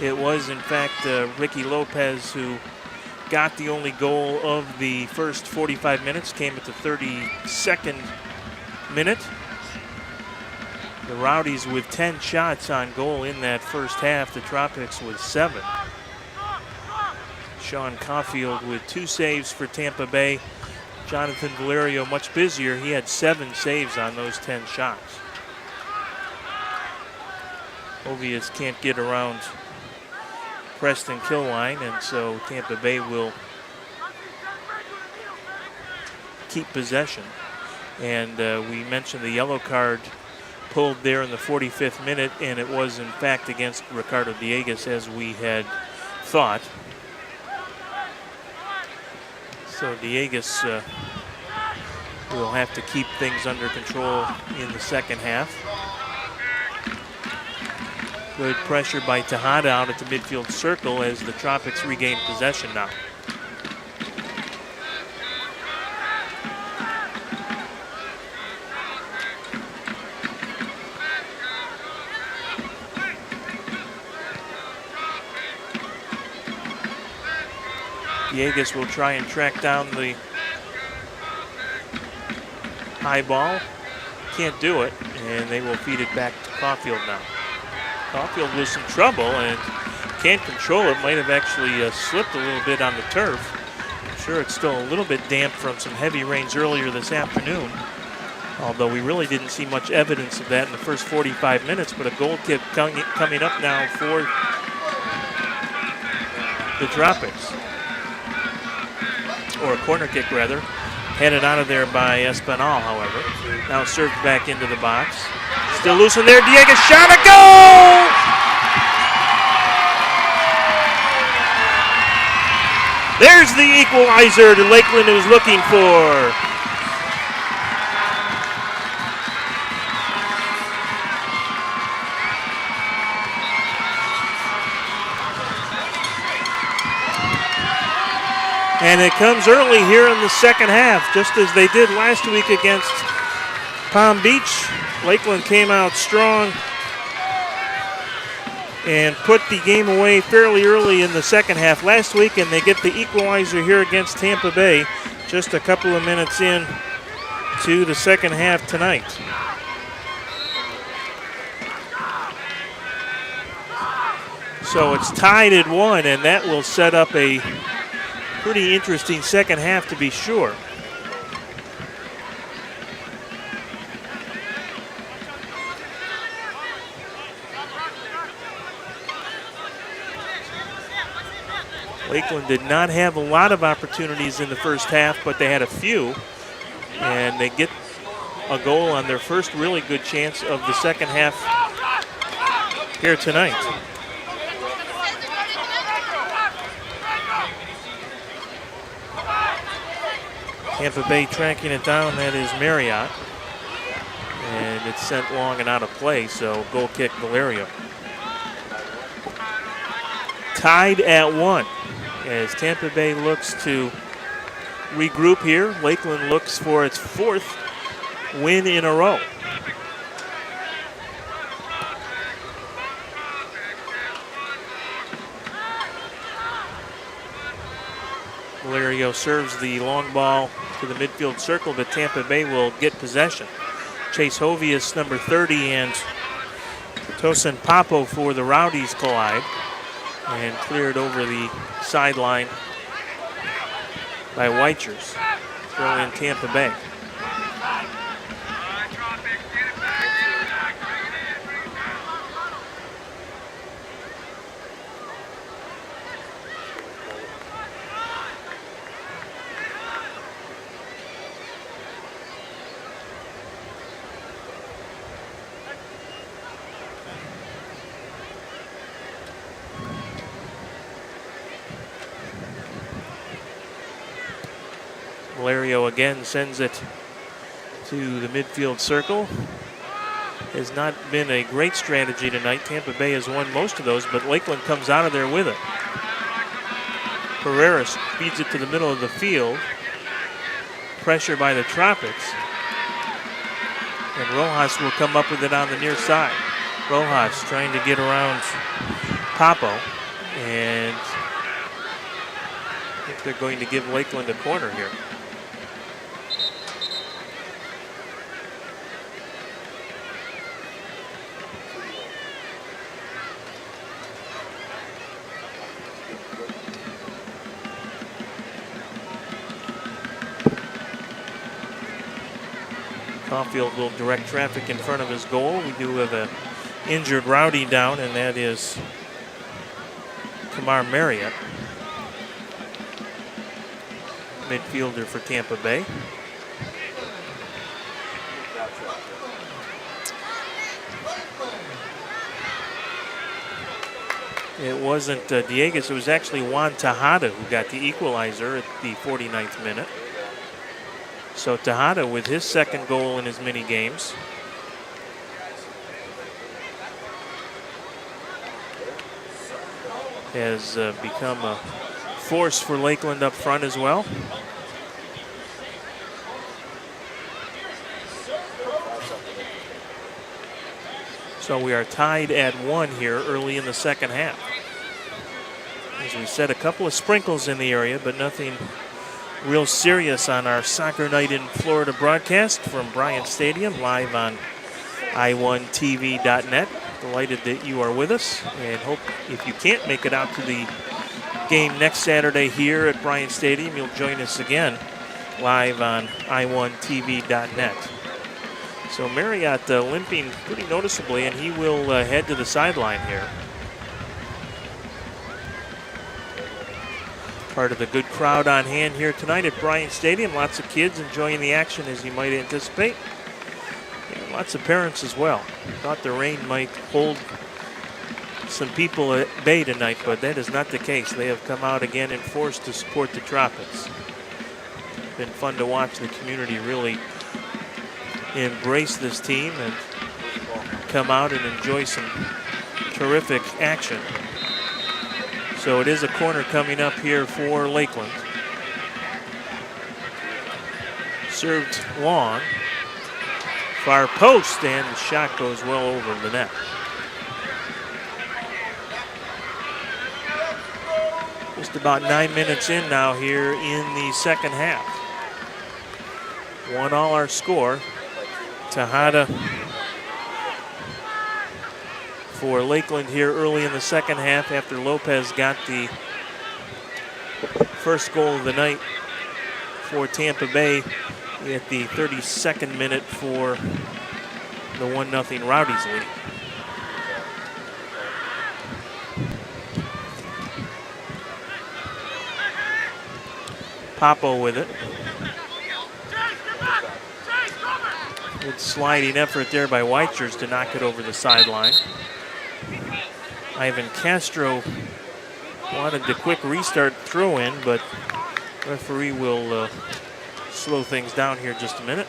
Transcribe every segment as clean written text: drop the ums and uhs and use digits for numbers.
It was, in fact, Ricky Lopez who got the only goal of the first 45 minutes, came at the 32nd minute. The Rowdies with 10 shots on goal in that first half, the Tropics with 7. Sean Caulfield with 2 saves for Tampa Bay. Jonathan Valerio much busier. He had 7 saves on those 10 shots. Ovius can't get around Preston Killline, and so Tampa Bay will keep possession. And we mentioned the yellow card pulled there in the 45th minute, and it was in fact against Ricardo Dieguez, as we had thought. So Dieguez will have to keep things under control in the second half. Good pressure by Tejada out at the midfield circle as the Tropics regain possession now. Dieguez will try and track down the high ball. Can't do it, and they will feed it back to Caulfield now. Caulfield with some trouble and can't control it. Might have actually slipped a little bit on the turf. I'm sure it's still a little bit damp from some heavy rains earlier this afternoon, although we really didn't see much evidence of that in the first 45 minutes. But a goal kick coming up now for the Tropics, or a corner kick rather. Headed out of there by Espinal, however. Now served back into the box. Still loose in there. Dieguez shot, a goal! There's the equalizer that Lakeland was looking for. And it comes early here in the second half, just as they did last week against Palm Beach. Lakeland came out strong and put the game away fairly early in the second half last week, and they get the equalizer here against Tampa Bay just a couple of minutes in to the second half tonight. So it's tied at 1, and that will set up a pretty interesting second half to be sure. Lakeland did not have a lot of opportunities in the first half, but they had a few, and they get a goal on their first really good chance of the second half here tonight. Tampa Bay tracking it down, that is Marriott. And it's sent long and out of play, so goal kick Valerio. Tied at 1 as Tampa Bay looks to regroup here. Lakeland looks for its 4th win in a row. Valerio serves the long ball to the midfield circle, but Tampa Bay will get possession. Chase Hovius, number 30, and Tosin Papo for the Rowdies collide and cleared over the sideline by Weichers. Throw in Tampa Bay. Valerio again sends it to the midfield circle. Has not been a great strategy tonight. Tampa Bay has won most of those, but Lakeland comes out of there with it. Pereira feeds it to the middle of the field. Pressure by the Tropics. And Rojas will come up with it on the near side. Rojas trying to get around Papo. And I think they're going to give Lakeland a corner here. Caulfield will direct traffic in front of his goal. We do have an injured Rowdy down, and that is Kamar Marriott, midfielder for Tampa Bay. It wasn't Dieguez, it was actually Juan Tejada who got the equalizer at the 49th minute. So Tejada with his second goal in as many games. Has become a force for Lakeland up front as well. So we are tied at 1 here early in the second half. As we said, a couple of sprinkles in the area, but nothing real serious on our Soccer Night in Florida broadcast from Bryant Stadium, live on i1tv.net. Delighted that you are with us, and hope if you can't make it out to the game next Saturday here at Bryant Stadium, you'll join us again live on i1tv.net. So Marriott limping pretty noticeably, and he will head to the sideline here. Part of the good crowd on hand here tonight at Bryant Stadium. Lots of kids enjoying the action, as you might anticipate. And lots of parents as well. Thought the rain might hold some people at bay tonight, but that is not the case. They have come out again in force to support the Tropics. Been fun to watch the community really embrace this team and come out and enjoy some terrific action. So it is a corner coming up here for Lakeland. Served long. Far post, and the shot goes well over the net. Just about 9 minutes in now here in the second half. 1-1 our score. Tejada for Lakeland here early in the second half after Lopez got the first goal of the night for Tampa Bay at the 32nd minute for the 1-0 Rowdies lead. Papo with it. Good sliding effort there by Weichers to knock it over the sideline. Ivan Castro wanted the quick restart throw-in, but referee will slow things down here just a minute.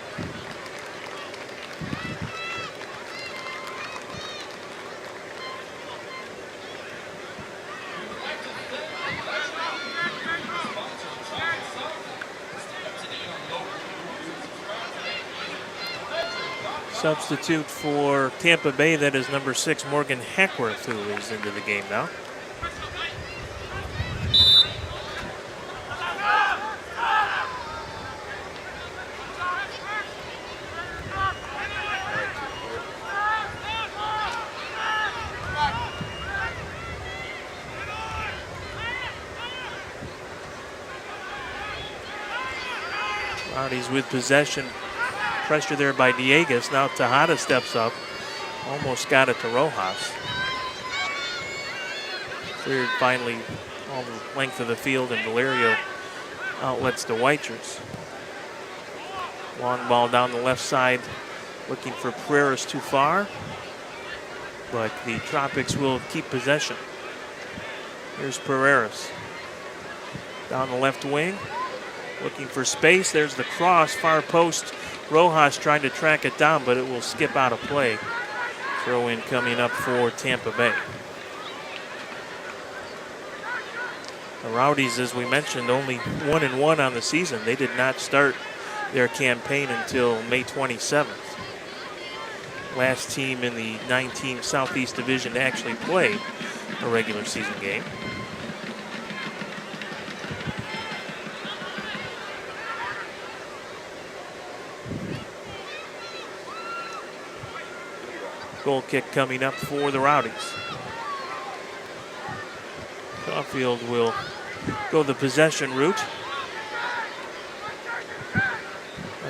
Substitute for Tampa Bay, that is number 6, Morgan Hackworth, who is into the game now. Rowdies with possession. Pressure there by Dieguez. Now Tejada steps up. Almost got it to Rojas. Cleared finally all the length of the field, and Valerio outlets to Weichers. Long ball down the left side, looking for Pereira's too far. But the Tropics will keep possession. Here's Pereira's. Down the left wing, looking for space. There's the cross, far post. Rojas trying to track it down, but it will skip out of play. Throw in coming up for Tampa Bay. The Rowdies, as we mentioned, only 1-1 on the season. They did not start their campaign until May 27th. Last team in the 9-team Southeast Division to actually play a regular season game. Goal kick coming up for the Rowdies. Caulfield will go the possession route.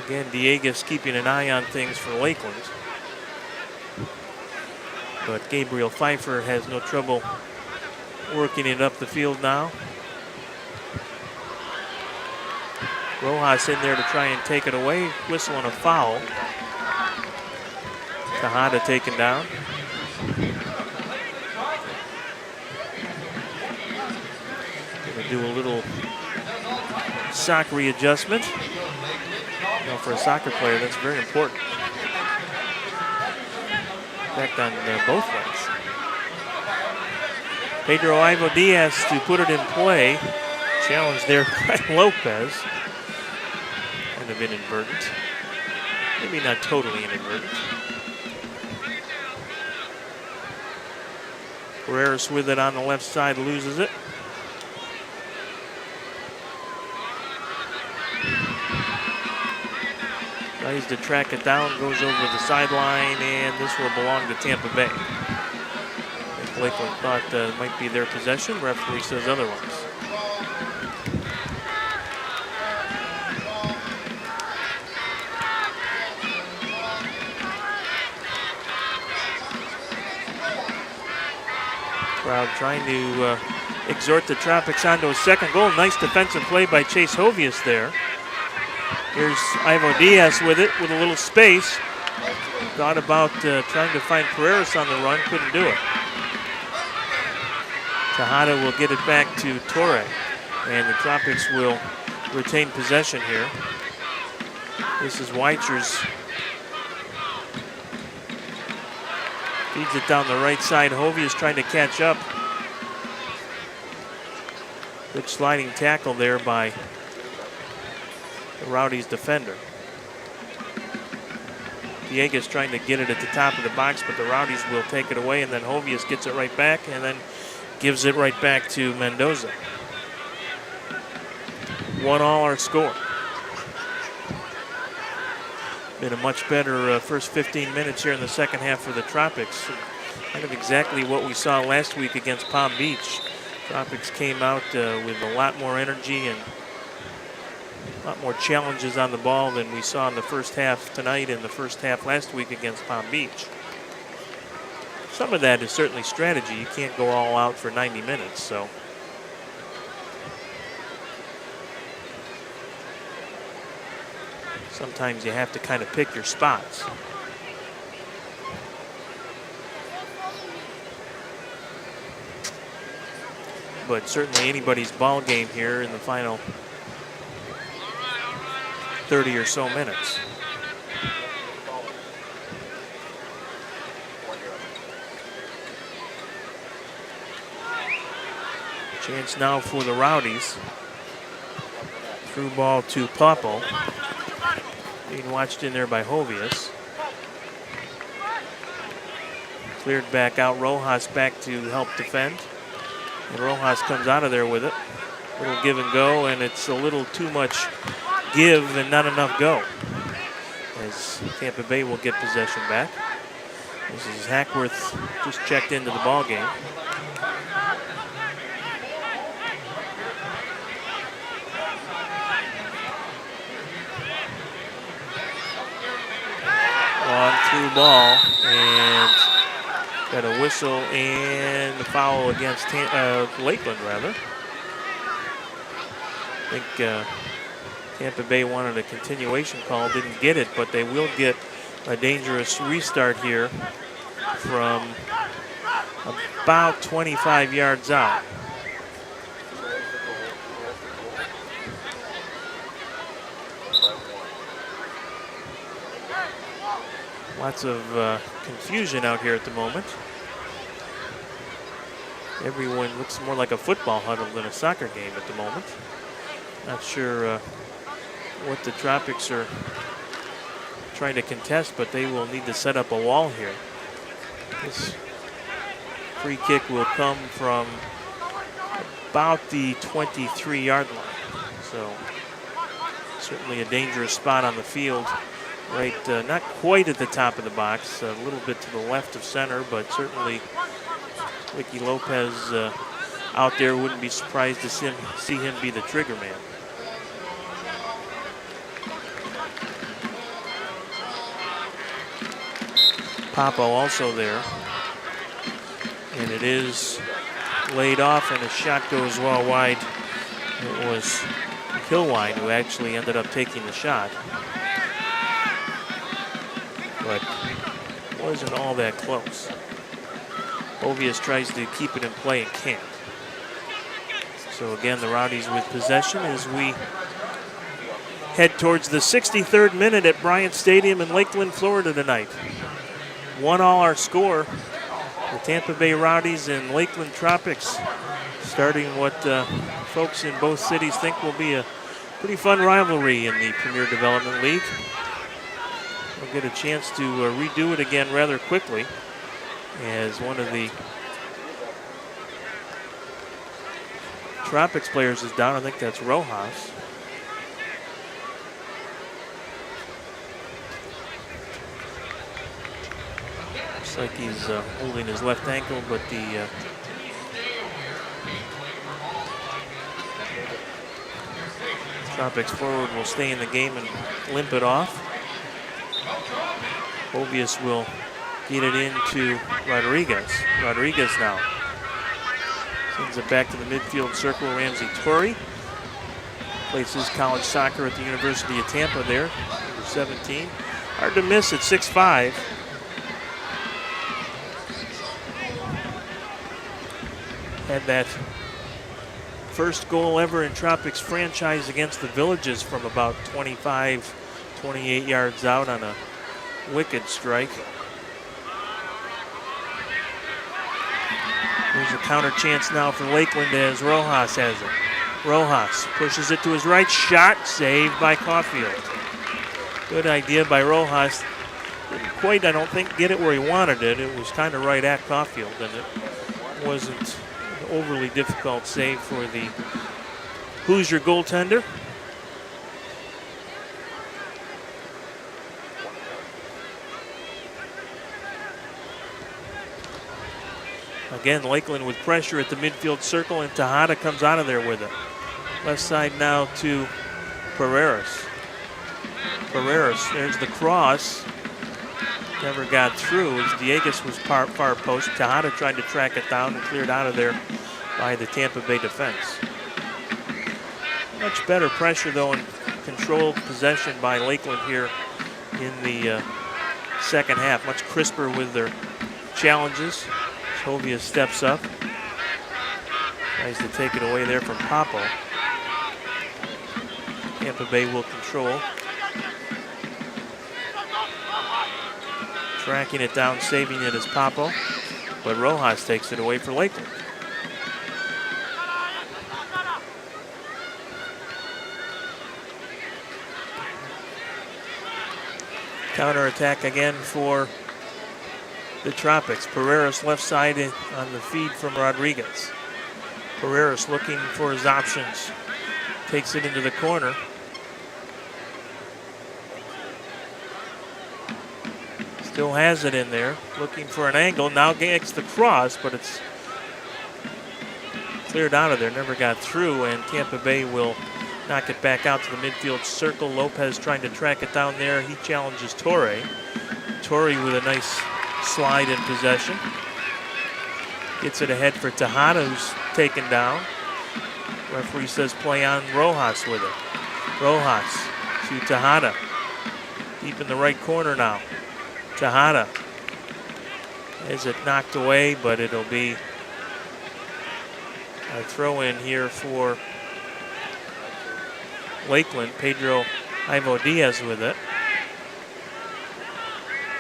Again, Diegas keeping an eye on things for Lakeland. But Gabriel Pfeiffer has no trouble working it up the field now. Rojas in there to try and take it away, whistling a foul. Tejada taken down. Gonna do a little soccer readjustment. You know, for a soccer player, that's very important. Effect on both legs. Pedro Ivo Diaz to put it in play. Challenge there by Lopez. Kind of inadvertent. Maybe not totally inadvertent. Barreras with it on the left side, loses it. Tries to track it down, goes over the sideline, and this will belong to Tampa Bay. I think Lakeland thought it might be their possession. Referee says otherwise. Crowd trying to exhort the Tropics onto a second goal. Nice defensive play by Chase Hovius there. Here's Ivo Diaz with it, with a little space. Thought about trying to find Pereira on the run, couldn't do it. Tejada will get it back to Torre, and the Tropics will retain possession here. This is Weichers. Feeds it down the right side. Hovey is trying to catch up. Good sliding tackle there by the Rowdies defender. Diegas trying to get it at the top of the box, but the Rowdies will take it away, and then Hovius gets it right back and then gives it right back to Mendoza. 1-1 our score. Been a much better first 15 minutes here in the second half for the Tropics. Kind of exactly what we saw last week against Palm Beach. Tropics came out with a lot more energy and a lot more challenges on the ball than we saw in the first half tonight and the first half last week against Palm Beach. Some of that is certainly strategy. You can't go all out for 90 minutes, so. Sometimes you have to kind of pick your spots. But certainly anybody's ball game here in the final 30 or so minutes. Chance now for the Rowdies. Through ball to Popple. Being watched in there by Hovius. Cleared back out. Rojas back to help defend. And Rojas comes out of there with it. A little give and go, and it's a little too much give and not enough go. As Tampa Bay will get possession back. This is Hackworth just checked into the ball game. On through ball, and got a whistle and a foul against Lakeland, rather. I think Tampa Bay wanted a continuation call, didn't get it, but they will get a dangerous restart here from about 25 yards out. Lots of confusion out here at the moment. Everyone looks more like a football huddle than a soccer game at the moment. Not sure what the Tropics are trying to contest, but they will need to set up a wall here. This Free kick will come from about the 23-yard line. So certainly a dangerous spot on the field. Right, not quite at the top of the box, a little bit to the left of center, but certainly Ricky Lopez out there, wouldn't be surprised to see him be the trigger man. Papo also there. And it is laid off, and a shot goes well wide. It was Kilwine who actually ended up taking the shot. But wasn't all that close. Ovius tries to keep it in play and can't. So again, the Rowdies with possession as we head towards the 63rd minute at Bryant Stadium in Lakeland, Florida tonight. 1-1 our score. The Tampa Bay Rowdies and Lakeland Tropics starting what folks in both cities think will be a pretty fun rivalry in the Premier Development League. We'll get a chance to redo it again rather quickly, as one of the Tropics players is down. I think that's Rojas. Looks like he's holding his left ankle, but the Tropics forward will stay in the game and limp it off. Ovius will get it into Rodriguez. Rodriguez now sends it back to the midfield circle. Ramsey Torrey plays his college soccer at the University of Tampa there, number 17. Hard to miss at 6'5". Had that first goal ever in Tropics franchise against the Villages from about 25, 28 yards out on a wicked strike. There's a counter chance now for Lakeland as Rojas has it. Rojas pushes it to his right, shot saved by Caulfield. Good idea by Rojas. Didn't quite, I don't think, get it where he wanted it. It was kind of right at Caulfield, and it wasn't an overly difficult save for the Hoosier goaltender. Again, Lakeland with pressure at the midfield circle, and Tejada comes out of there with it. Left side now to Pereiras. Pereiras, there's the cross. Never got through as Dieguez was far post. Tejada tried to track it down and cleared out of there by the Tampa Bay defense. Much better pressure, though, and controlled possession by Lakeland here in the second half. Much crisper with their challenges. Hovia steps up. Tries to take it away there from Papo. Tampa Bay will control. Tracking it down, saving it as Papo. But Rojas takes it away for Lakeland. Counter-attack again for the Tropics. Pereiras left side on the feed from Rodriguez. Pereiras looking for his options. Takes it into the corner. Still has it in there. Looking for an angle. Now gets the cross, but it's cleared out of there. Never got through, and Tampa Bay will knock it back out to the midfield circle. Lopez trying to track it down there. He challenges Torrey. Torrey with a nice slide in possession. Gets it ahead for Tejada, who's taken down. Referee says play on Rojas with it. Rojas to Tejada. Deep in the right corner now. Tejada. Has it knocked away, but it'll be a throw in here for Lakeland. Pedro Ivo Diaz with it.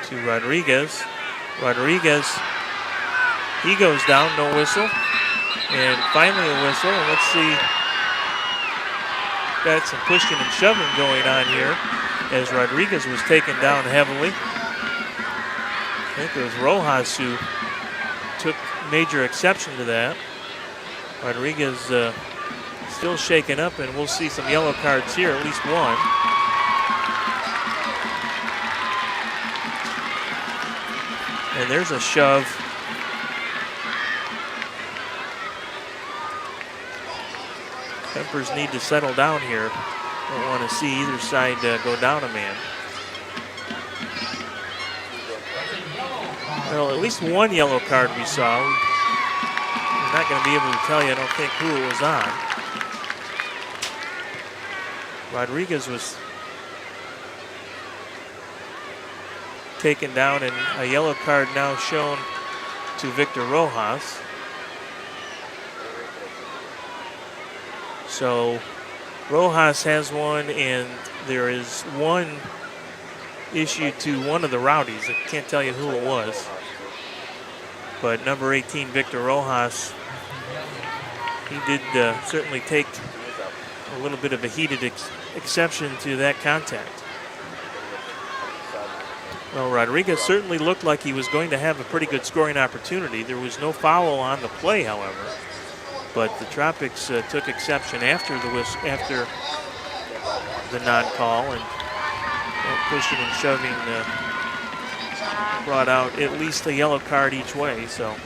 To Rodriguez. Rodriguez, he goes down, no whistle. And finally a whistle, and let's see. Got some pushing and shoving going on here as Rodriguez was taken down heavily. I think it was Rojas who took major exception to that. Rodriguez still shaken up, and we'll see some yellow cards here, at least one. And there's a shove. Peppers need to settle down here. Don't want to see either side go down a man. Well, at least one yellow card we saw. I'm not going to be able to tell you, I don't think, who it was on. Rodriguez was taken down, and a yellow card now shown to Victor Rojas. So Rojas has one, and there is one issued to one of the Rowdies. I can't tell you who it was. But number 18, Victor Rojas, he did certainly take a little bit of a heated exception to that contact. Well, Rodriguez certainly looked like he was going to have a pretty good scoring opportunity. There was no foul on the play, however. But the Tropics took exception after the non-call, and pushing and shoving brought out at least a yellow card each way. So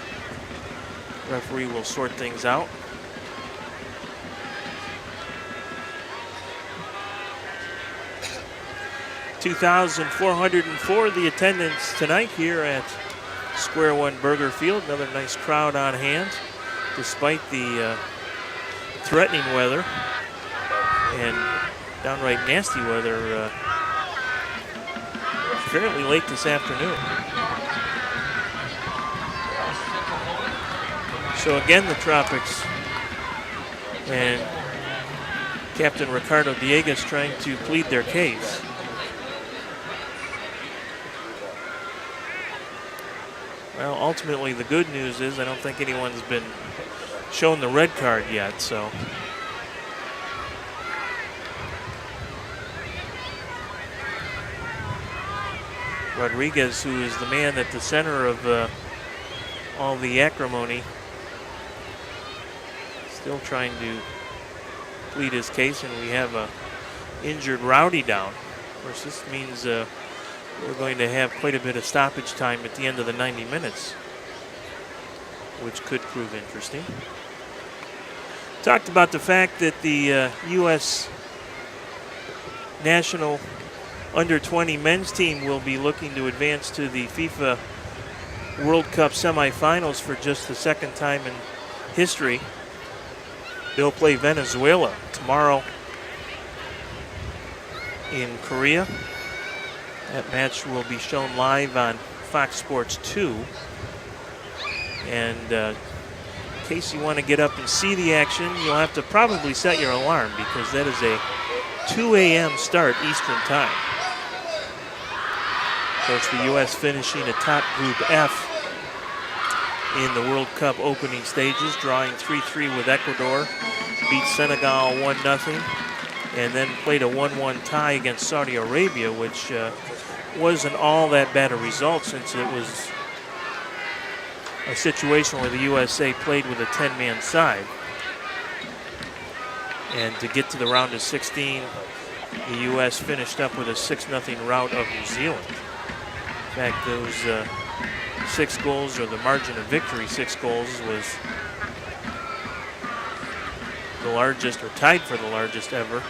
referee will sort things out. $2,404 the attendance tonight here at Square One Burger Field. Another nice crowd on hand, despite the threatening weather and downright nasty weather fairly late this afternoon. So again, the Tropics and Captain Ricardo Dieguez trying to plead their case. Well, ultimately, the good news is I don't think anyone's been shown the red card yet, so. Rodriguez, who is the man at the center of all the acrimony, still trying to plead his case, and we have a injured Rowdy down. Of course, this means we're going to have quite a bit of stoppage time at the end of the 90 minutes, which could prove interesting. Talked about the fact that the U.S. national under-20 men's team will be looking to advance to the FIFA World Cup semifinals for just the second time in history. They'll play Venezuela tomorrow in Korea. That match will be shown live on Fox Sports 2. And in case you want to get up and see the action, you'll have to probably set your alarm, because that is a 2 a.m. start Eastern time. Of course, the U.S. finishing atop Group F in the World Cup opening stages, drawing 3-3 with Ecuador, beat Senegal 1-0, and then played a 1-1 tie against Saudi Arabia, which wasn't all that bad a result, since it was a situation where the USA played with a 10-man side. And to get to the round of 16, the U.S. finished up with a 6-0 rout of New Zealand. In fact, those 6 goals, or the margin of victory, 6 goals, was the largest, or tied for the largest ever,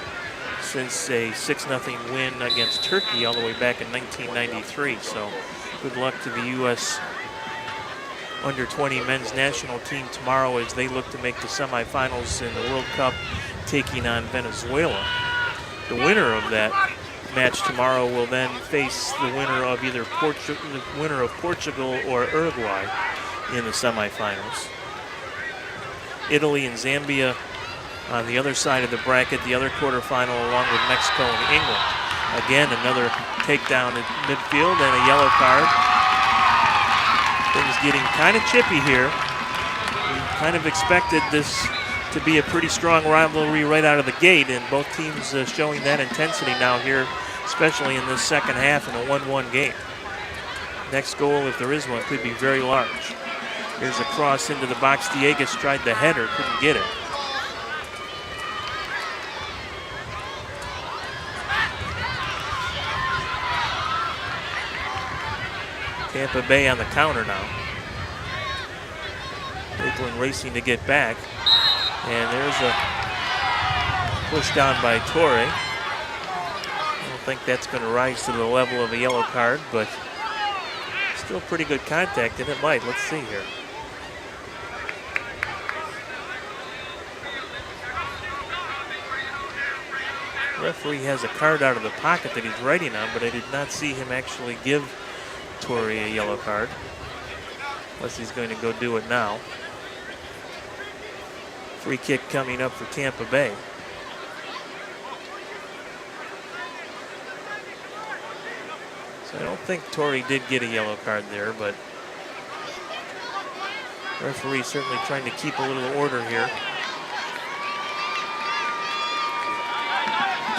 since a 6-0 win against Turkey all the way back in 1993. So good luck to the U.S. under-20 men's national team tomorrow as they look to make the semifinals in the World Cup, taking on Venezuela. The winner of that match tomorrow will then face the winner of either Portugal or Uruguay in the semifinals. Italy and Zambia on the other side of the bracket, the other quarterfinal, along with Mexico and England. Again, another takedown in midfield and a yellow card. Things getting kind of chippy here. We kind of expected this to be a pretty strong rivalry right out of the gate, and both teams showing that intensity now here, especially in this second half in a 1-1 game. Next goal, if there is one, could be very large. Here's a cross into the box. Diegues tried the header, couldn't get it. Tampa Bay on the counter now. Lakeland racing to get back. And there's a push down by Torrey. I don't think that's going to rise to the level of a yellow card, but still pretty good contact, and it might. Let's see here. Referee has a card out of the pocket that he's writing on, but I did not see him actually give Torrey a yellow card, unless he's going to go do it now. Free kick coming up for Tampa Bay. So I don't think Torrey did get a yellow card there, but referee certainly trying to keep a little order here.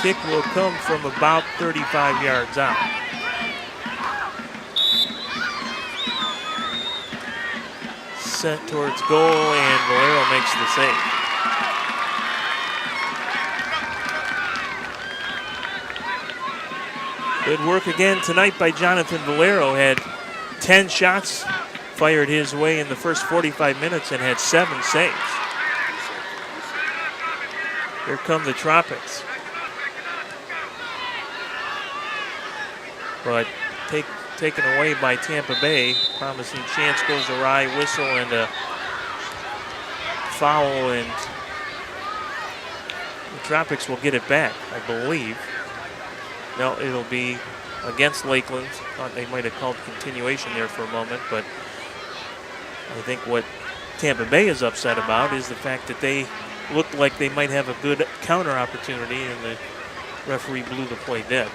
Kick will come from about 35 yards out. Sent towards goal, and Valero makes the save. Good work again tonight by Jonathan Valero. Had 10 shots fired his way in the first 45 minutes and had 7 saves. Here come the Tropics. But taken away by Tampa Bay. Promising chance goes awry, whistle and a foul, and the Tropics will get it back, I believe. No, it'll be against Lakeland. Thought they might have called continuation there for a moment, but I think what Tampa Bay is upset about is the fact that they looked like they might have a good counter opportunity, and the referee blew the play dead.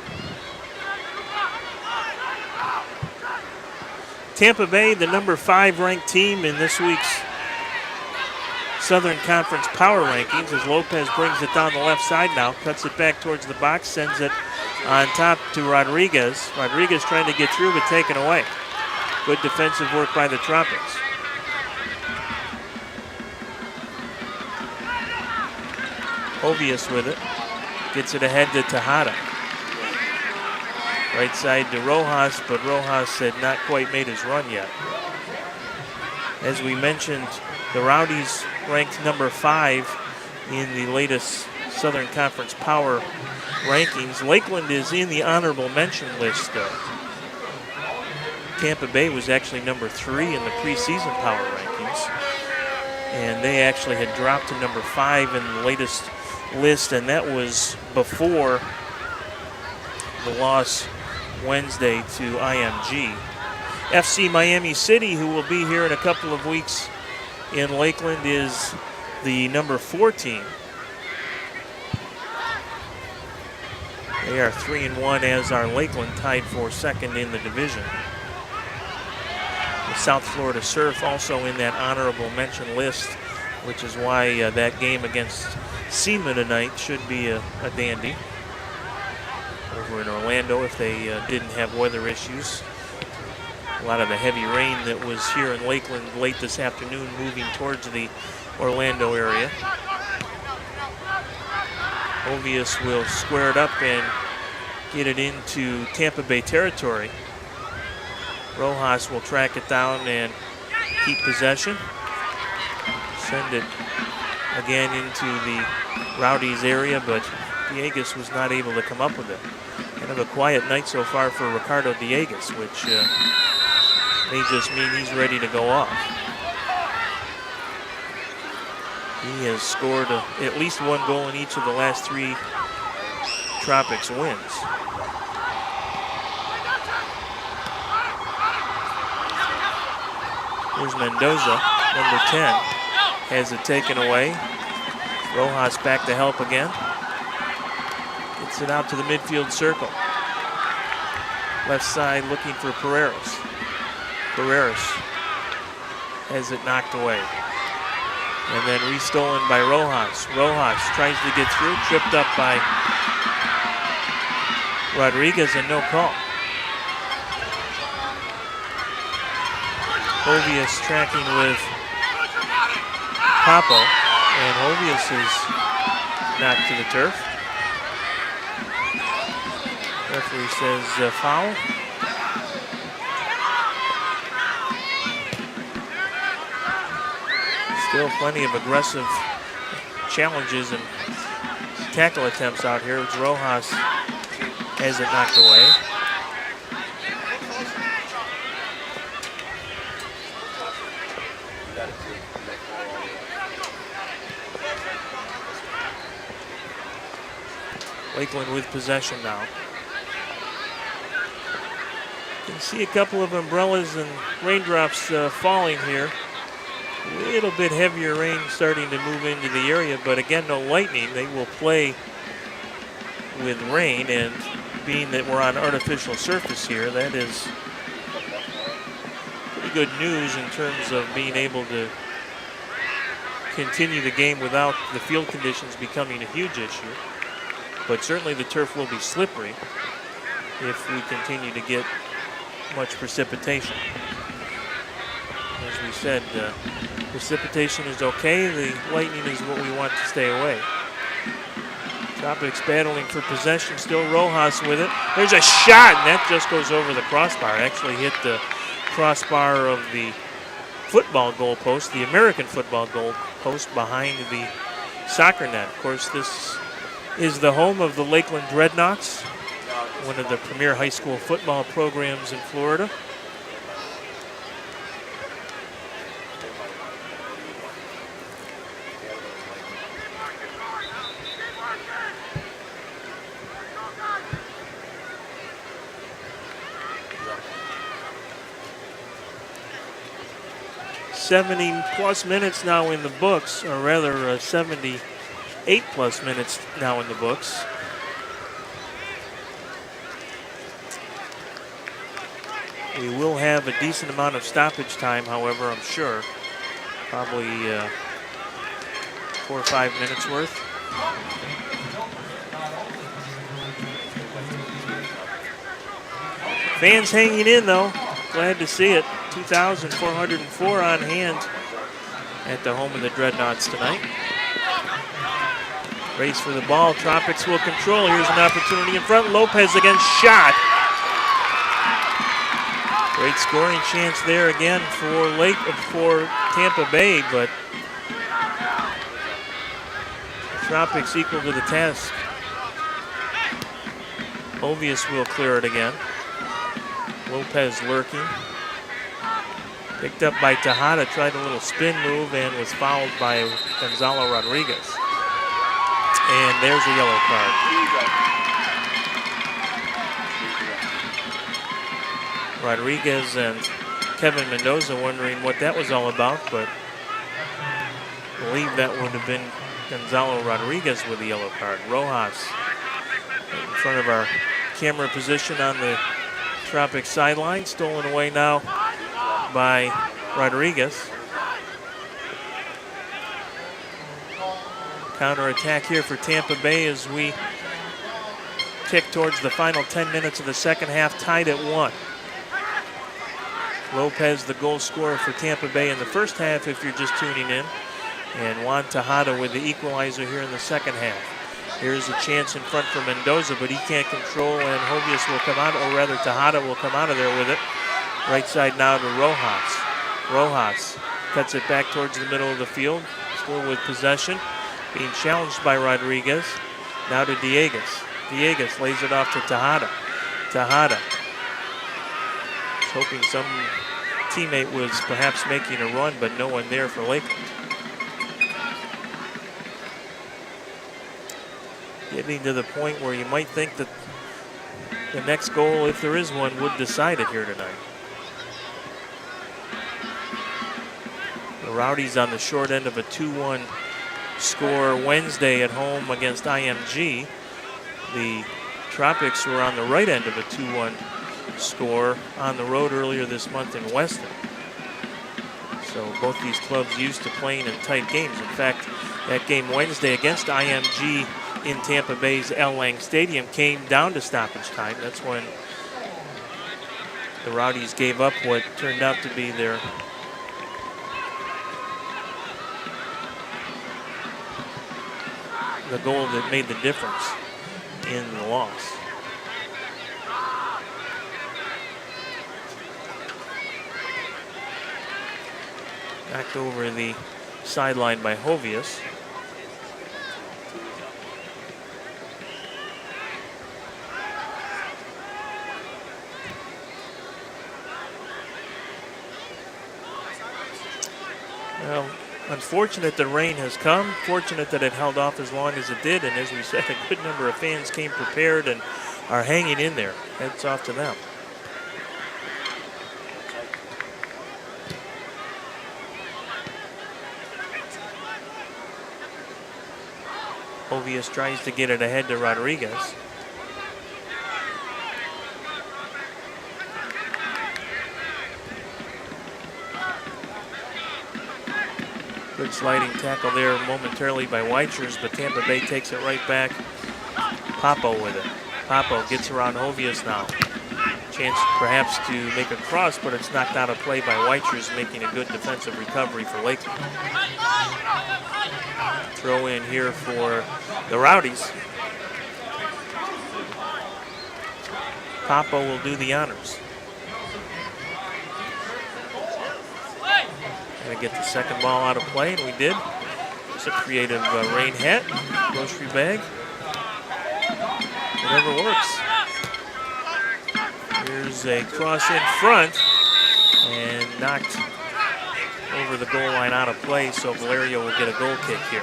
Tampa Bay, the number 5 ranked team in this week's Southern Conference Power Rankings, as Lopez brings it down the left side now, cuts it back towards the box, sends it on top to Rodriguez. Rodriguez trying to get through, but taken away. Good defensive work by the Tropics. Ovius with it. Gets it ahead to Tejada. Right side to Rojas, but Rojas had not quite made his run yet. As we mentioned, the Rowdies ranked number 5 in the latest Southern Conference Power Rankings. Lakeland is in the honorable mention list, though. Tampa Bay was actually number 3 in the preseason Power Rankings, and they actually had dropped to number 5 in the latest list, and that was before the loss Wednesday to IMG. FC Miami City, who will be here in a couple of weeks in Lakeland, is the number 4 team. They are 3-1, as are Lakeland, tied for second in the division. The South Florida Surf also in that honorable mention list, which is why that game against SEMA tonight should be a dandy over in Orlando if they didn't have weather issues. A lot of the heavy rain that was here in Lakeland late this afternoon moving towards the Orlando area. Ovius will square it up and get it into Tampa Bay territory. Rojas will track it down and keep possession. Send it again into the Rowdies area, but Diegues was not able to come up with it. Kind of a quiet night so far for Ricardo Diegues, which may just mean he's ready to go off. He has scored at least 1 goal in each of the last 3 Tropics wins. Here's Mendoza, number 10, has it taken away. Rojas back to help again. Gets it out to the midfield circle. Left side looking for Pereras. Pereras has it knocked away. And then restolen by Rojas. Rojas tries to get through, tripped up by Rodriguez, and no call. Hovius tracking with Papo, and Hovius is knocked to the turf. Referee says foul. Still plenty of aggressive challenges and tackle attempts out here. Rojas has it knocked away. Lakeland with possession now. You can see a couple of umbrellas and raindrops falling here. A little bit heavier rain starting to move into the area, but again, no lightning. They will play with rain, and being that we're on artificial surface here, that is pretty good news in terms of being able to continue the game without the field conditions becoming a huge issue. But certainly the turf will be slippery if we continue to get much precipitation. As we said, precipitation is okay. The lightning is what we want to stay away. Tropics battling for possession. Still Rojas with it. There's a shot, and that just goes over the crossbar. Actually hit the crossbar of the football goal post, the American football goal post behind the soccer net. Of course, this is the home of the Lakeland Dreadnoughts, one of the premier high school football programs in Florida. +70 minutes now in the books, or rather 78+ minutes now in the books. We will have a decent amount of stoppage time, however, I'm sure. Probably 4 or 5 minutes worth. Fans hanging in though, glad to see it. 2,404 on hand at the home of the Dreadnoughts tonight. Race for the ball, Tropics will control. Here's an opportunity in front. Lopez again, shot. Great scoring chance there again for Tampa Bay, but Tropics equal to the task. Hovius will clear it again. Lopez lurking. Picked up by Tejada, tried a little spin move and was fouled by Gonzalo Rodriguez. And there's a yellow card. Rodriguez and Kevin Mendoza wondering what that was all about, but I believe that would have been Gonzalo Rodriguez with the yellow card. Rojas in front of our camera position on the Tropics sideline, stolen away now by Rodriguez. Counter-attack here for Tampa Bay as we tick towards the final 10 minutes of the second half, tied at 1. Lopez, the goal scorer for Tampa Bay in the first half, if you're just tuning in. And Juan Tejada with the equalizer here in the second half. Here's a chance in front for Mendoza, but he can't control, and Hovius will come out, or rather Tejada will come out of there with it. Right side now to Rojas. Rojas cuts it back towards the middle of the field, still with possession. Being challenged by Rodriguez. Now to Dieguez. Dieguez lays it off to Tejada. Tejada. Hoping some teammate was perhaps making a run, but no one there for Lakeland. Getting to the point where you might think that the next goal, if there is one, would decide it here tonight. The Rowdies on the short end of a 2-1 score Wednesday at home against IMG. The Tropics were on the right end of a 2-1 score on the road earlier this month in Weston. So both these clubs used to playing in tight games. In fact, that game Wednesday against IMG in Tampa Bay's L. Lang Stadium came down to stoppage time. That's when the Rowdies gave up what turned out to be their the goal that made the difference in the loss. Back over the sideline by Hovius. Well, unfortunate the rain has come. Fortunate that it held off as long as it did. And as we said, a good number of fans came prepared and are hanging in there. Heads off to them. Hovius tries to get it ahead to Rodriguez. Good sliding tackle there momentarily by Weichers, but Tampa Bay takes it right back. Papo with it. Papo gets around Hovius now. Chance perhaps to make a cross, but it's knocked out of play by Weichers, making a good defensive recovery for Lakeland. Throw in here for the Rowdies. Papo will do the honors. Gonna get the second ball out of play, and we did. It's a creative rain hat, grocery bag. Whatever works. Here's a cross in front and knocked over the goal line out of play, so Valerio will get a goal kick here.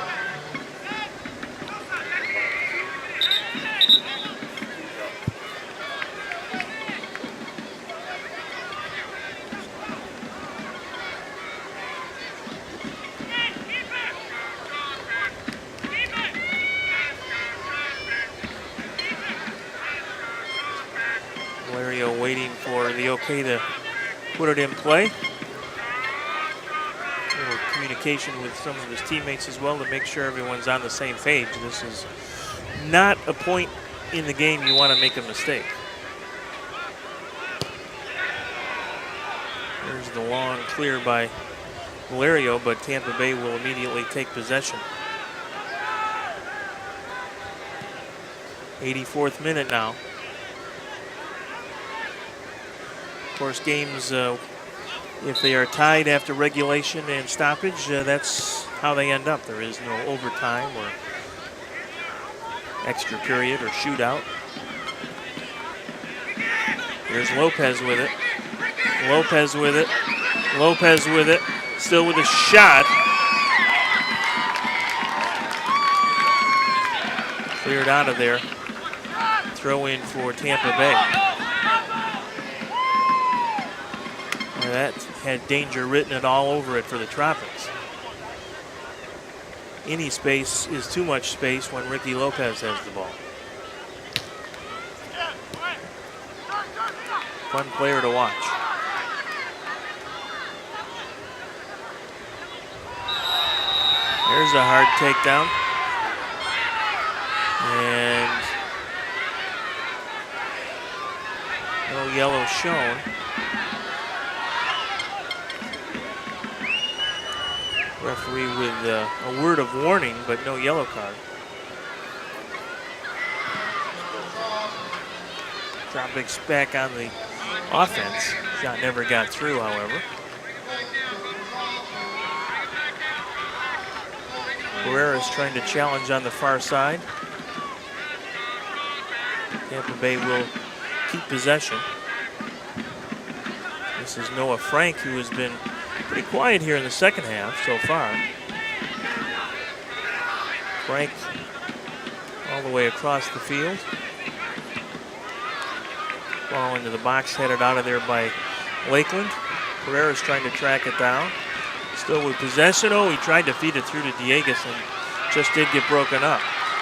Valerio waiting for the okay to put it in play. A little communication with some of his teammates as well to make sure everyone's on the same page. This is not a point in the game you want to make a mistake. There's the long clear by Valerio, but Tampa Bay will immediately take possession. 84th minute now. Of course, games, if they are tied after regulation and stoppage, that's how they end up. There is no overtime or extra period or shootout. Here's Lopez with it. Lopez with it. Lopez with it. Still with a shot. Cleared out of there. Throw in for Tampa Bay. That had danger written it all over it for the Tropics. Any space is too much space when Ricky Lopez has the ball. Fun player to watch. There's a hard takedown. And no yellow shown. Referee with a word of warning, but no yellow card. Tropics back on the offense. Shot never got through, however. Guerrera's trying to challenge on the far side. Tampa Bay will keep possession. This is Noah Frank, who has been pretty quiet here in the second half so far. Frank all the way across the field. Ball into the box, headed out of there by Lakeland. Pereira's trying to track it down. Still with possession. Oh, he tried to feed it through to Diegues and just did get broken up.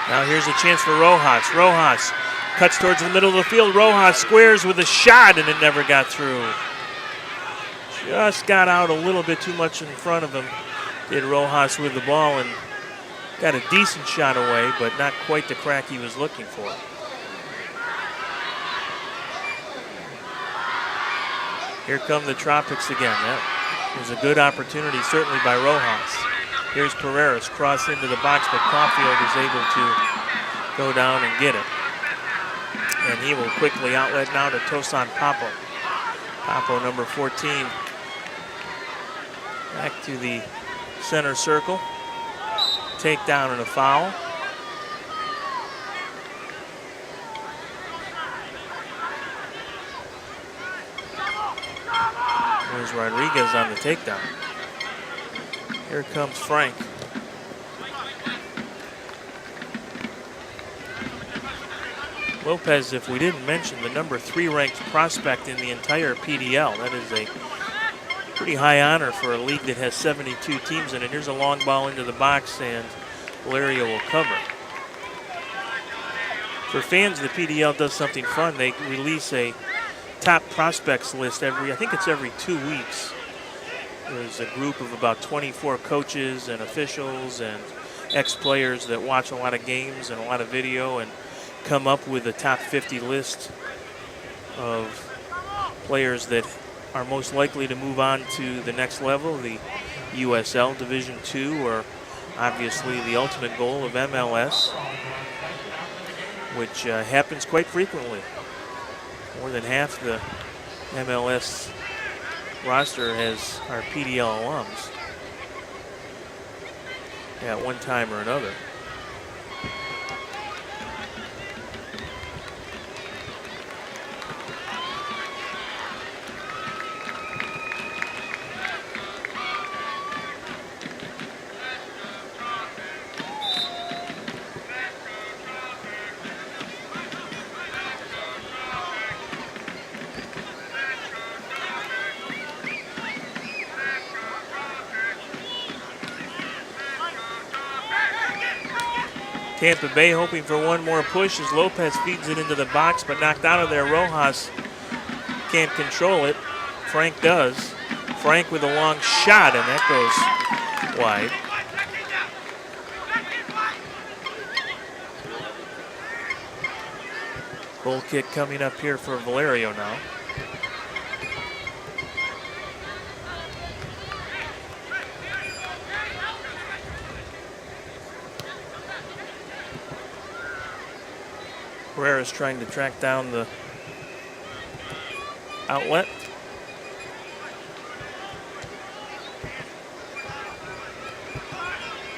Now here's a chance for Rojas. Rojas cuts towards the middle of the field. Rojas squares with a shot and it never got through. Just got out a little bit too much in front of him. Did Rojas with the ball and got a decent shot away, but not quite the crack he was looking for. Here come the Tropics again. That was a good opportunity, certainly by Rojas. Here's Pereira's cross into the box, but Caulfield is able to go down and get it. And he will quickly outlet now to Tosan Papo. Papo, number 14, back to the center circle. Takedown and a foul. There's Rodriguez on the takedown. Here comes Frank. Lopez, if we didn't mention, the number 3 ranked prospect in the entire PDL. That is a pretty high honor for a league that has 72 teams in it. Here's a long ball into the box, and Valerio will cover. For fans, the PDL does something fun. They release a top prospects list I think it's every 2 weeks. There's a group of about 24 coaches and officials and ex-players that watch a lot of games and a lot of video and come up with a top 50 list of players that are most likely to move on to the next level, the USL Division II, or obviously the ultimate goal of MLS, which happens quite frequently. More than half the MLS roster has our PDL alums at one time or another. Tampa Bay hoping for one more push as Lopez feeds it into the box, but knocked out of there. Rojas can't control it. Frank does. Frank with a long shot, and that goes wide. Goal kick coming up here for Valerio now. Pereira's trying to track down the outlet.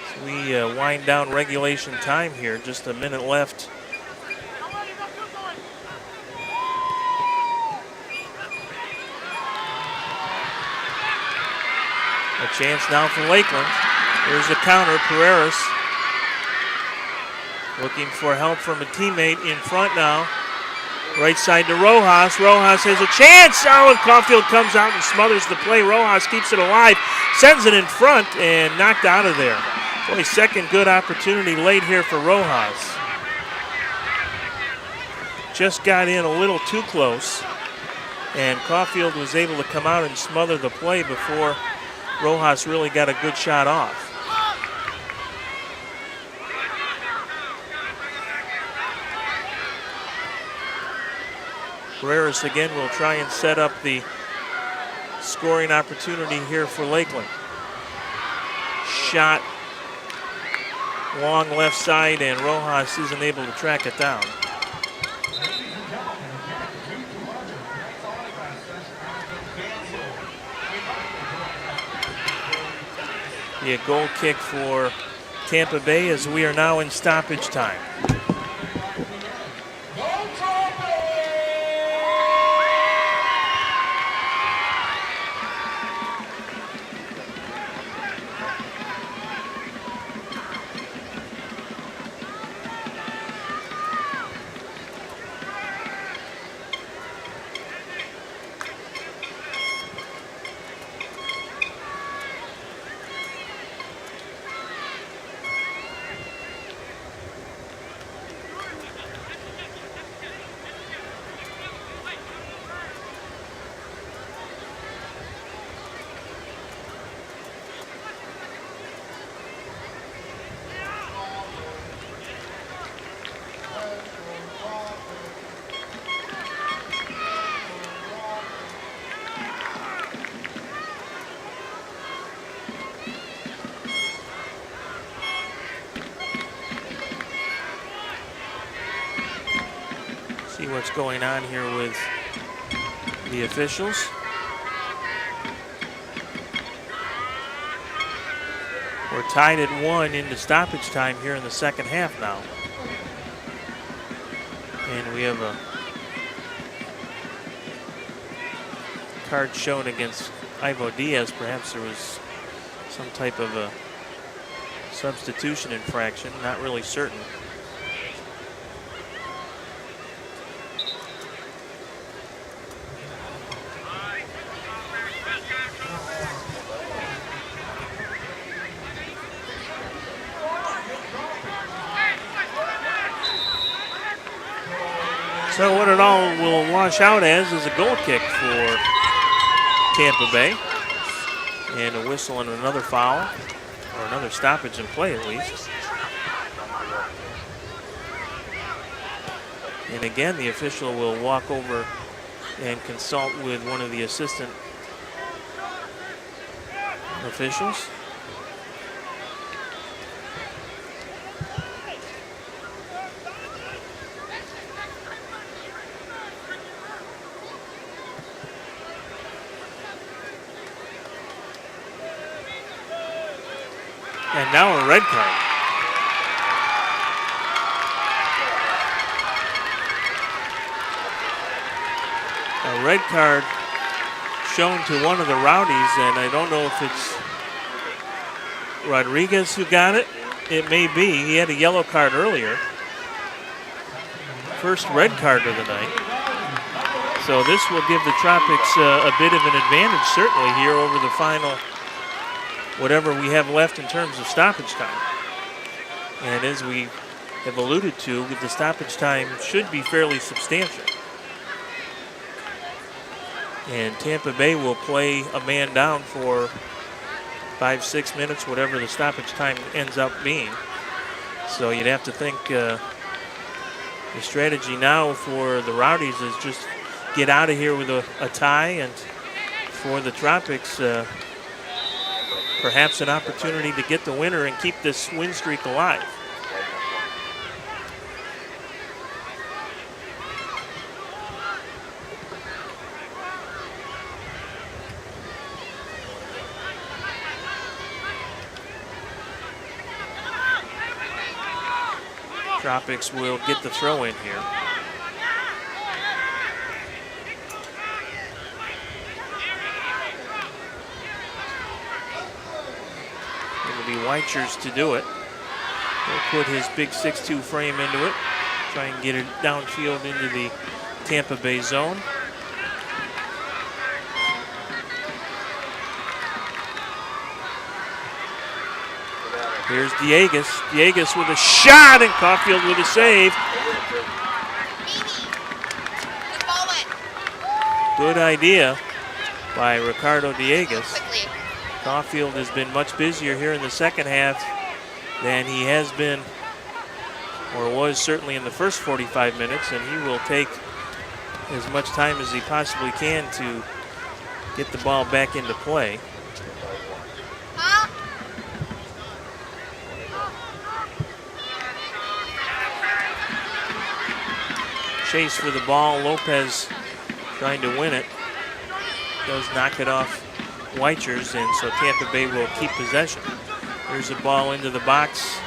So we wind down regulation time here, just a minute left. A chance now for Lakeland. Here's the counter, Pereira's looking for help from a teammate in front now. Right side to Rojas. Rojas has a chance. Oh, and Caulfield comes out and smothers the play. Rojas keeps it alive, sends it in front, and knocked out of there. Boy, second good opportunity late here for Rojas. Just got in a little too close, and Caulfield was able to come out and smother the play before Rojas really got a good shot off. Pereira's again will try and set up the scoring opportunity here for Lakeland. Shot long left side, and Rojas isn't able to track it down. Be a goal kick for Tampa Bay as we are now in stoppage time. what's going on here with the officials. We're tied at 1 into stoppage time here in the second half now. And we have a card shown against Ivo Diaz. Perhaps there was some type of a substitution infraction, not really certain. So what it all will wash out as is a goal kick for Tampa Bay. And a whistle and another foul, or another stoppage in play at least. And again, the official will walk over and consult with one of the assistant officials. And now a red card. A red card shown to one of the Rowdies, and I don't know if it's Rodriguez who got it. It may be. He had a yellow card earlier. First red card of the night. So this will give the Tropics a bit of an advantage, certainly, here over the final whatever we have left in terms of stoppage time. And as we have alluded to, the stoppage time should be fairly substantial. And Tampa Bay will play a man down for 5-6 minutes, whatever the stoppage time ends up being. So you'd have to think the strategy now for the Rowdies is just get out of here with a tie, and for the Tropics, perhaps an opportunity to get the winner and keep this win streak alive. Tropics will get the throw in here. It'll be Weichers to do it. He'll put his big 6'2" frame into it, try and get it downfield into the Tampa Bay zone. Here's Diegues. Diegues with a shot, and Caulfield with a save. Good idea by Ricardo Diegues. Caulfield has been much busier here in the second half than he has been, or was certainly in the first 45 minutes, and he will take as much time as he possibly can to get the ball back into play. Chase for the ball. Lopez trying to win it. Does knock it off Weichers, and so Tampa Bay will keep possession. There's a ball into the box.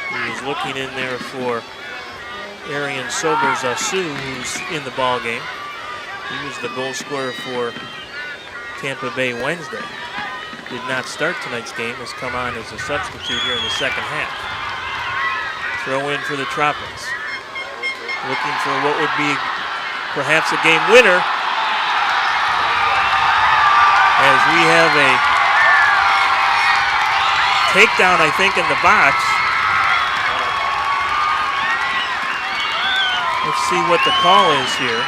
He was looking in there for Arian Sobers-Asu, who's in the ball game. He was the goal scorer for Tampa Bay Wednesday. Did not start tonight's game, has come on as a substitute here in the second half. Throw in for the Tropics. Looking for what would be perhaps a game winner, as we have a takedown, I think, in the box. Let's see what the call is here.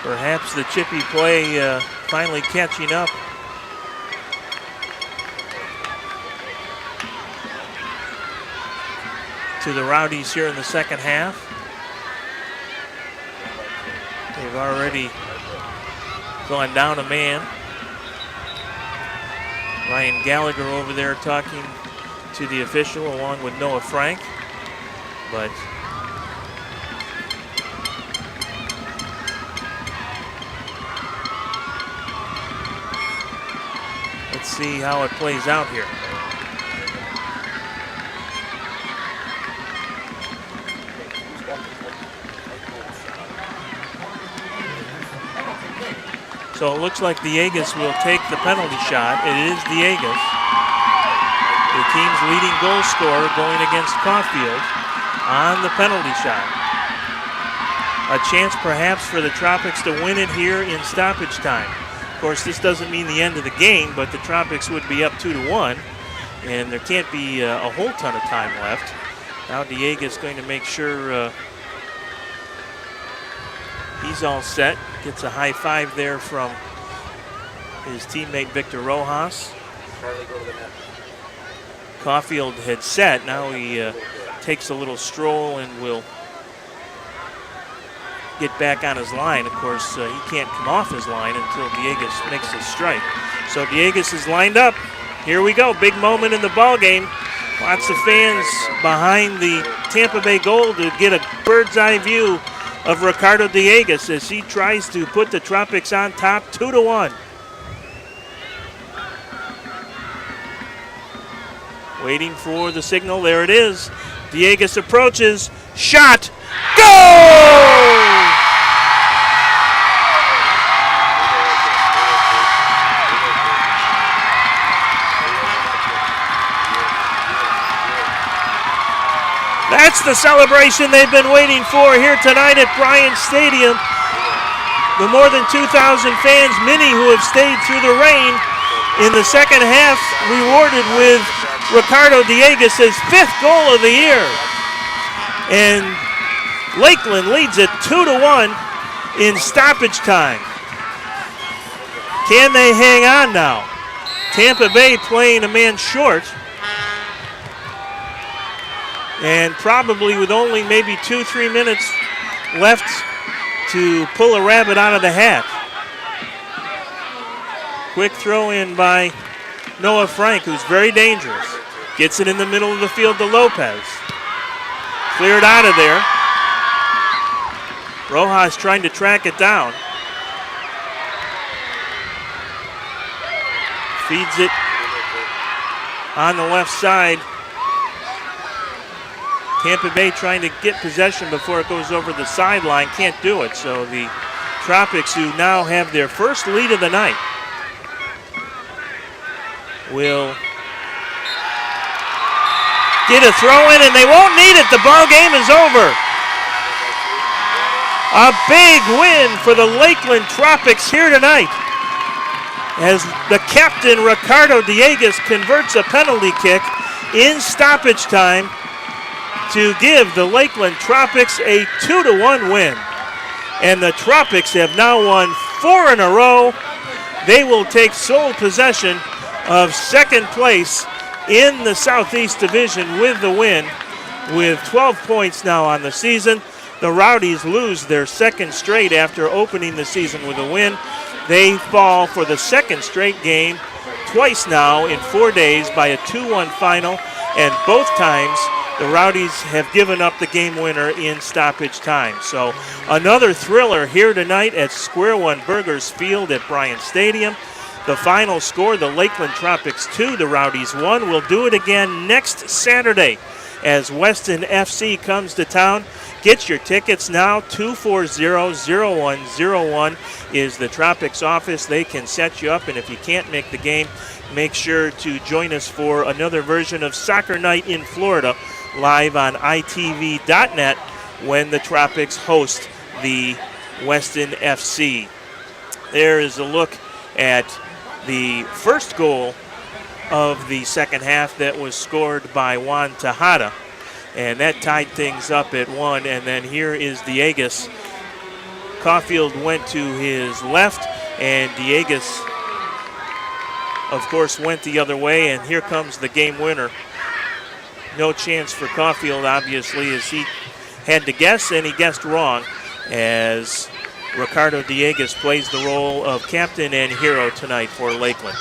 Perhaps the chippy play finally catching up. To the Rowdies here in the second half. They've already gone down a man. Ryan Gallagher over there talking to the official along with Noah Frank. But let's see how it plays out here. So it looks like Diegues will take the penalty shot. It is Diegues, the team's leading goal scorer, going against Caulfield on the penalty shot. A chance perhaps for the Tropics to win it here in stoppage time. Of course, this doesn't mean the end of the game, but the Tropics would be up 2-1, and there can't be a whole ton of time left. Now Diegues is going to make sure he's all set. Gets a high five there from his teammate Victor Rojas. Caulfield had set. Now he takes a little stroll and will get back on his line. Of course, he can't come off his line until Diegues makes his strike. So Diegues is lined up. Here we go. Big moment in the ball game. Lots of fans behind the Tampa Bay goal to get a bird's eye view of Ricardo Diegues as he tries to put the Tropics on top 2-1. Waiting for the signal. There it is. Diegues approaches. Shot. Goal! That's the celebration they've been waiting for here tonight at Bryant Stadium. The more than 2,000 fans, many who have stayed through the rain in the second half, rewarded with Ricardo Diegues' 5th goal of the year. And Lakeland leads it 2-1 in stoppage time. Can they hang on now? Tampa Bay playing a man short. And probably with only maybe 2-3 minutes left to pull a rabbit out of the hat. Quick throw in by Noah Frank, who's very dangerous. Gets it in the middle of the field to Lopez. Cleared out of there. Rojas trying to track it down. Feeds it on the left side. Tampa Bay trying to get possession before it goes over the sideline. Can't do it. So the Tropics, who now have their first lead of the night, will get a throw in, and they won't need it. The ball game is over. A big win for the Lakeland Tropics here tonight, as the captain, Ricardo Diegues, converts a penalty kick in stoppage time to give the Lakeland Tropics a 2-1 win. And the Tropics have now won 4 in a row. They will take sole possession of second place in the Southeast Division with the win, with 12 points now on the season. The Rowdies lose their second straight after opening the season with a win. They fall for the second straight game twice now in 4 days by a 2-1 final, and both times the Rowdies have given up the game winner in stoppage time. So another thriller here tonight at Square One Burgers Field at Bryant Stadium. The final score, the Lakeland Tropics 2, the Rowdies 1. We'll do it again next Saturday as Weston FC comes to town. Get your tickets now. 240-0101 is the Tropics office. They can set you up, and if you can't make the game, make sure to join us for another version of Soccer Night in Florida live on itv.net when the Tropics host the Weston FC. There is a look at the first goal of the second half that was scored by Juan Tejada, and that tied things up at 1. And then here is Diegues. Caulfield went to his left, and Diegues, of course, went the other way, and here comes the game winner. No chance for Caulfield, obviously, as he had to guess, and he guessed wrong, as Ricardo Diegues plays the role of captain and hero tonight for Lakeland.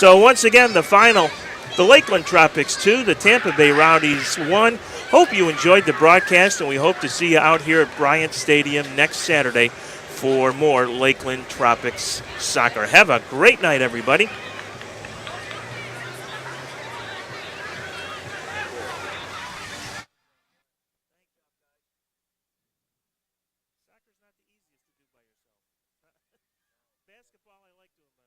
So once again, the final, the Lakeland Tropics 2, the Tampa Bay Rowdies 1. Hope you enjoyed the broadcast, and we hope to see you out here at Bryant Stadium next Saturday for more Lakeland Tropics soccer. Have a great night, everybody. Basketball, I like to